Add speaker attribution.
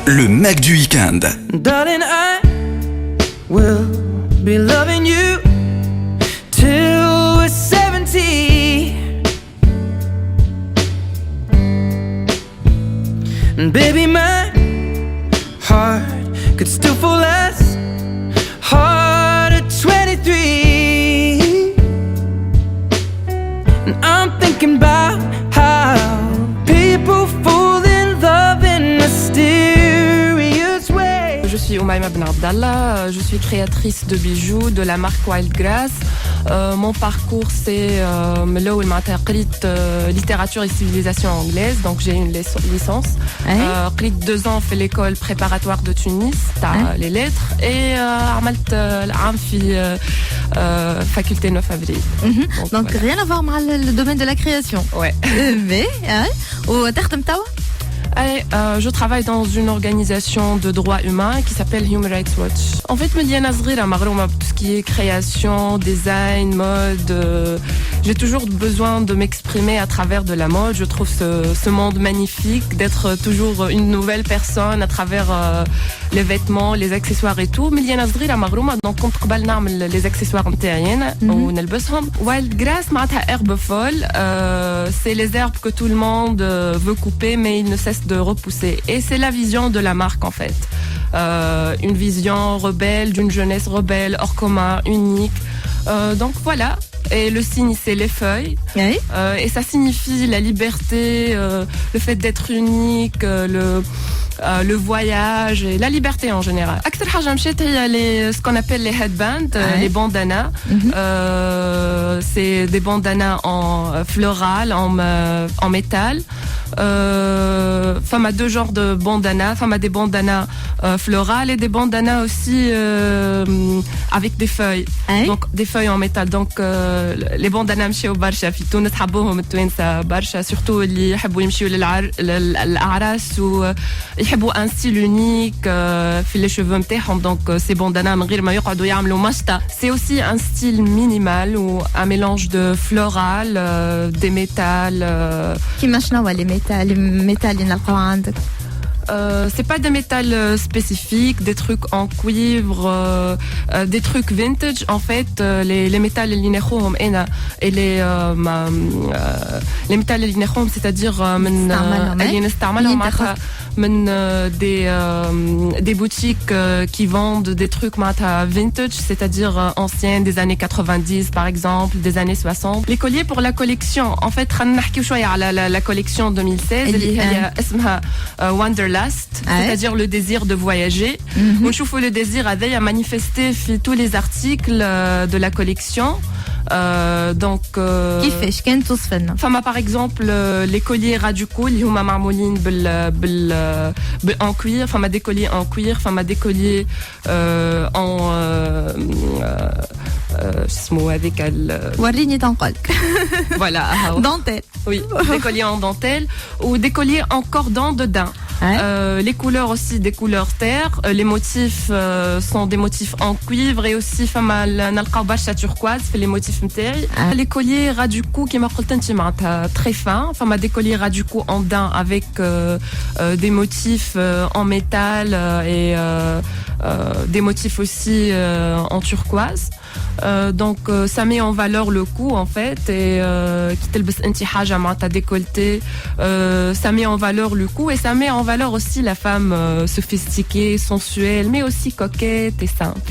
Speaker 1: Le Mac du week-end.
Speaker 2: Darling, I will be loving you till we're 70. And baby, my heart could still fall as hard at 23. And I'm thinking about how people fall in love in mysterious ways.
Speaker 3: Je suis Oumaima Ben Abdallah, je suis créatrice de bijoux de la marque Wildgrass. Mon parcours c'est littérature et civilisation anglaise, donc j'ai une licence. J'ai 2 ans fait l'école préparatoire de Tunis, les lettres, et عملت العام في faculté 9 avril.
Speaker 4: Donc voilà. Rien à voir avec le domaine de la création.
Speaker 3: Ouais.
Speaker 4: Mais وتخدم توا؟
Speaker 3: Je travaille dans une organisation de droits humains qui s'appelle Human Rights Watch. En fait, مليانة صغيرة مغرومة tout ce qui est création, design, mode. J'ai toujours besoin de m'exprimer à travers de la mode. Je trouve ce monde magnifique, d'être toujours une nouvelle personne à travers les vêtements, les accessoires et tout. مليانة صغيرة مغرومة. Donc كنت قبل نعمل les accessoires نتاعي ونلبسهم. Wildgrass معناتها herbe folle. C'est les herbes que tout le monde veut couper, mais il ne cesse de repousser. Et c'est la vision de la marque en fait. Une vision rebelle, d'une jeunesse rebelle, hors commun, unique. Donc voilà. Et le signe, c'est les feuilles.
Speaker 4: Oui.
Speaker 3: Et ça signifie la liberté, le fait d'être unique, le voyage et la liberté en général. أكثر حاجة مشيت هي ce qu'on appelle les headbands, les bandanas. C'est des bandanas en floral, en métal. Femme a 2 genres de bandanas. Femme a des bandanas florales et des bandanas aussi avec des feuilles. Donc des feuilles en métal. Donc les bandanas مشيو برشا في تونس حبوهم التوانسة برشا surtout اللي يحبوا يمشيوا للأعراس ويحبوا un style unique في les cheveux نتاعهم. Donc ces bandanas من غير ما يقعدوا يعملوا مشطة. C'est aussi un style minimal ou un mélange de floral, des métals.
Speaker 4: كيما شنو les métals اللي نلقاو عندك؟
Speaker 3: C'est pas des métals spécifiques, des trucs en cuivre, des trucs vintage en fait. Les métals اللي ناخوهم انا et les métals اللي ناخوهم c'est-à-dire من اللي نستعملهم من des boutiques qui vendent des trucs vintage, c'est-à-dire anciens des années 90 par exemple, des années 60. Les colliers pour la collection en fait خلينا نحكيو شويه على la collection 2016 اللي هي اسمها Wanderlust, c'est-à-dire le désir de voyager. ونشوفوا le désir هذايا manifesté في tous les articles de la collection. Donc
Speaker 4: كيفاش كان توصف لنا؟
Speaker 3: فما par exemple les colliers radicaux اللي هما معمولين en cuir. فما des colliers en cuir, فما des colliers en اسمه هذيك
Speaker 4: وريني تنقلك.
Speaker 3: Voilà.
Speaker 4: Dentelle.
Speaker 3: Oui, des colliers en dentelle ou des colliers en cordon de daim. Les couleurs aussi, des couleurs terre. Les motifs sont des motifs en cuivre et aussi فما نلقاو برشا turquoise في les motifs نتاعي. Les colliers radicaux كيما قلت انت معناتها très fins. فما des colliers radicaux en daim avec des motifs en métal et des motifs aussi en turquoise. Donc ça met en valeur le cou en fait et qui تلبس انت حاجه معناتها décolleté, ça met en valeur le cou et ça met en valeur aussi la femme sophistiquée, sensuelle mais aussi coquette et simple.